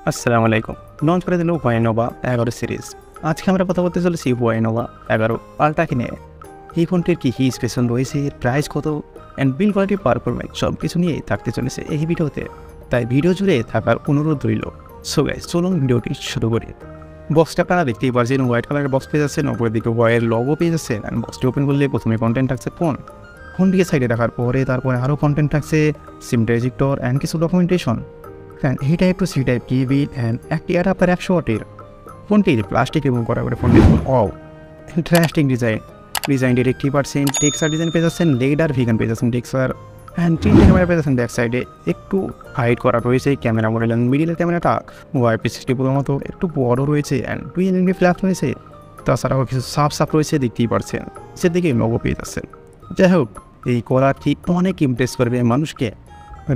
আসসালামু আলাইকুম। লঞ্চ করে দিল Huawei Nova 11 সিরিজ। আজকে আমরা কথা বলতে চলেছি Huawei Nova 11 আল্ট্রাকে নিয়ে। এই ফোনটির কী কী স্পেশাল রয়েছে, এর প্রাইস কত, অ্যান্ড বিল্ড কোয়ালিটি পারফরমেন্স সব কিছু নিয়ে থাকতে চলেছে এই ভিডিওতে। তাই ভিডিও জুড়ে থাকার অনুরোধ রইল। সো গাইস, চলুন ভিডিওটি শুরু করি। বক্সটা আপনারা দেখতেই পাচ্ছেন, হোয়াইট কালারের বক্স পেয়ে যাচ্ছেন, ওপরের দিকে Huawei লোগো পেয়ে যাচ্ছেন। অ্যান্ড বক্সটি ওপেন করলে প্রথমে কন্টেন্ট থাকছে ফোনটিকে সাইডে রাখার পরে তারপরে আরও কন্টেন্ট থাকছে, সিম ট্রানজিস্টর অ্যান্ড কিছু ডকুমেন্টেশন। এই টাইপ টু সি টাইপ কিবিট অ্যান্ড একটি অ্যাডাপ্টার 100 ওয়াটের। ফোনটির প্লাস্টিক এবং করা করে ফোনটির ইন্টারেস্টিং ডিজাইনটির 80% টেক্সার ডিজাইন পেয়ে যাচ্ছেন, লেডার ভিগান পেয়ে যাচ্ছেন টেক্সার অ্যান্ড 3টে ক্যামেরা পেয়ে যাচ্ছেন। ব্যাক সাইডে একটু হাইড করা রয়েছে ক্যামেরা মডেল, অ্যান্ড মিডিলের ক্যামেরাটা P60 Pro মতো একটু বড় রয়েছে অ্যান্ড 2 এলইডি ফ্ল্যাশ রয়েছে। তাছাড়াও কিছু সাফ রয়েছে, দেখতেই পারছেন সেদিকে লোগো পেয়ে যাচ্ছেন। যাই হোক, এই কলারটি অনেক ইমপ্রেস করবে মানুষকে।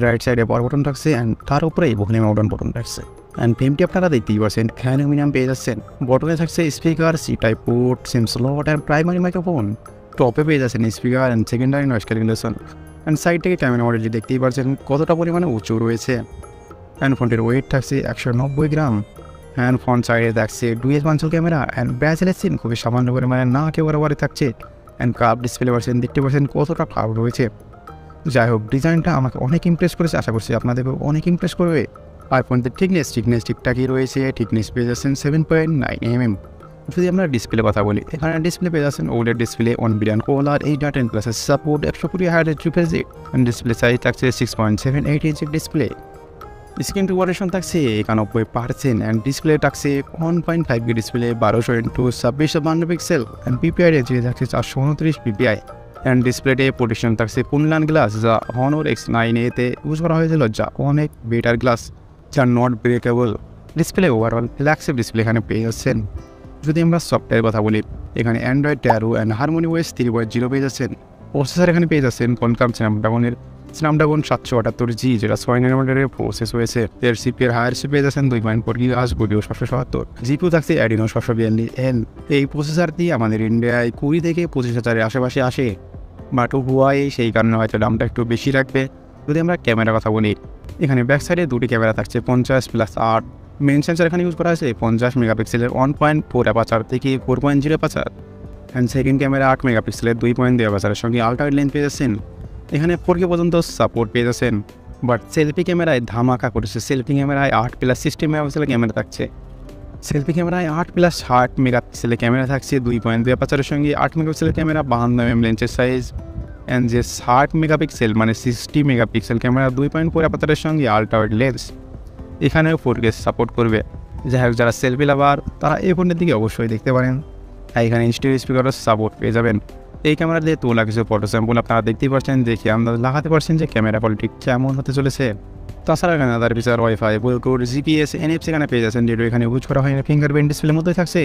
রাইট সাইডে পাওয়ার বাটন থাকছে অ্যান্ড তার উপরে ভলিউম বাটন থাকছে। অ্যান্ড ফ্রেমটি আপনারা দেখতেই পাচ্ছেন অ্যালুমিনিয়াম পেয়ে যাচ্ছেন। বটনে থাকছে speaker, C type port, SIM slot and primary microphone. টপে পেয়ে যাচ্ছেন speaker and secondary noise cancellation. And side থেকে ক্যামেরা মডেলটি দেখতেই পাচ্ছেন কতটা পরিমাণে উঁচু রয়েছে। অ্যান্ড ফোনটির ওয়েট থাকছে 190 গ্রাম। অ্যান্ড ফ্রন্ট সাইডে থাকছে ডুয়েল পাঞ্চল ক্যামেরা অ্যান্ড ব্যাচেলের সিম খুবই সামান্য পরিমাণে না একেবারে থাকছে। অ্যান্ড কার্ভ ডিসপ্লে পাচ্ছেন, দেখতে পাচ্ছেন কতটা কার্ভ রয়েছে। যাই হোক, ডিজাইনটা আমাকে অনেক ইমপ্রেস করেছে, আশা করছি আপনাদেরও অনেক ইমপ্রেস করবে। আর ফোনটির থিকনেস ঠিকঠাকই রয়েছে। থিকনেস পেয়ে যাচ্ছেন 7.9 mm। যদি আমরা ডিসপ্লে কথা বলি, এখানে ডিসপ্লে পেয়ে যাচ্ছেন OLED display, 1 billion colour, 810+ support, 120 Hz refresh rate. Display size থাকছে 6.78 ইঞ্চির ডিসপ্লে। স্ক্রিন রিজলিউশন থাকছে 91% অ্যান্ড ডিসপ্লে থাকছে 1.5K display, 12x2652 pixel and PPI রেঞ্জে থাকছে 429 PPI। অ্যান্ড ডিসপ্লেতে প্রোটেকশন থাকছে পুনলান গ্লাস, যা Honor X9A-তে ইউজ করা হয়েছিল, যা অনেক বেটার গ্লাস, যা not breakable. Display overall flagship display এখানে পেয়ে যাচ্ছেন। যদি আমরা সফটওয়্যার কথা বলি, এখানে Android 13 অ্যান্ড HarmonyOS 3.0 পেয়ে যাচ্ছেন। প্রসেসর এখানে পেয়ে যাচ্ছেন Qualcomm স্ন্যাপড্রাগন 778G, যেটা 6 ন্যানোমিটারের প্রসেস হয়েছে। এর সিপিআর হায়ার পেয়ে যাচ্ছেন 2.4 GHz, বডিও 777। জিপিও থাকছে Adreno 742N। এই প্রসেসরটি আমাদের ইন্ডিয়ায় 20 থেকে 25,000-এর আশেপাশে আসে, বাট Huawei সেই কারণে হয়তো দামটা একটু বেশি রাখবে। যদি আমরা ক্যামেরার কথা বলি, এখানে ব্যাক সাইডে দুটি ক্যামেরা থাকছে 50+8। মেন সেন্সার এখানে ইউজ করা হয়েছে 50 মেগাপিক্সেলের 1.4 অ্যাপারচার থেকে 4.0 অ্যাপারচার। অ্যান্ড সেকেন্ড ক্যামেরা 8 মেগাপিক্সেলের 2.2 অ্যাপারচারের সঙ্গে আল্ট্রা ওয়াইড লেন্স পেয়ে যাচ্ছেন। এখানে 4K পর্যন্ত সাপোর্ট পেয়ে যাচ্ছেন। বাট সেলফি ক্যামেরায় ধামাকা করেছে। সেলফি ক্যামেরায় 8+60 মেগাপিক্সেলের ক্যামেরা থাকছে। সেলফি ক্যামেরায় 8+8 মেগাপিক্সেলের ক্যামেরা থাকছে, 2.2 অ্যাপারচারের সঙ্গে 8 মেগাপিক্সেলের ক্যামেরা, 52 mm লেন্সের সাইজ। অ্যান্ড যে 60 মেগাপিক্সেল মানে 60 মেগাপিক্সেল ক্যামেরা, 2.4 অ্যাপারচারের সঙ্গে আল্ট্রা ওয়াইড লেন্স। এখানেও 4K সাপোর্ট করবে। যাই হোক, যারা সেলফি লাভার তারা এই ফোনের দিকে অবশ্যই দেখতে পারেন। আর এখানে স্টেরিও স্পিকারও সাপোর্ট পেয়ে যাবেন। এই ক্যামেরা দিয়ে তোলা কিছু ফটো স্যাম্পল আপনারা দেখতেই পাচ্ছেন, দেখে আন্দাজ লাগাতে পারছেন যে ক্যামেরা কোয়ালিটি কেমন হতে চলেছে। তাছাড়া এখানে other feature wifi, Bluetooth, GPS, NFC এখানে পেয়ে যাচ্ছেন, যেটা এখানে ইউজ করা হয়নি। ফিঙ্গারপ্রিন্ট ডিসপ্লের মধ্যেই থাকছে।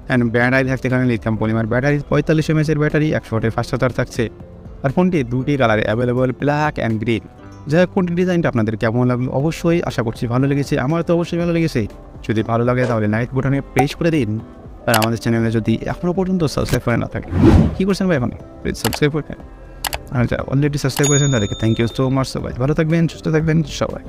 অ্যান্ড ব্যাটারি থাকছে এখানে lithium polymer battery, 45 mAh battery, 100 ওয়াটের ফাস্ট চার্জার থাকছে। আর ফোনটি দুটি কালারে অ্যাভেলেবল, ব্ল্যাক অ্যান্ড গ্রিন। যাই হোক, ফোনটির ডিজাইনটা আপনাদের কেমন লাগলো অবশ্যই আশা করছি ভালো লেগেছে। আমার তো অবশ্যই ভালো লেগেছে। যদি ভালো লাগে তাহলে লাইক বাটনে প্রেস করে দিন। আর আমাদের চ্যানেলে যদি এখনও পর্যন্ত সাবস্ক্রাইব করে না থাকে, কী করছেন ভাই? এখন প্লিজ সাবস্ক্রাইব করবেন। আর যারা অলরেডি সাবস্ক্রাইব করেছেন তাদেরকে থ্যাংক ইউ সো মাচ। সবাই ভালো থাকবেন, সুস্থ থাকবেন সবাই।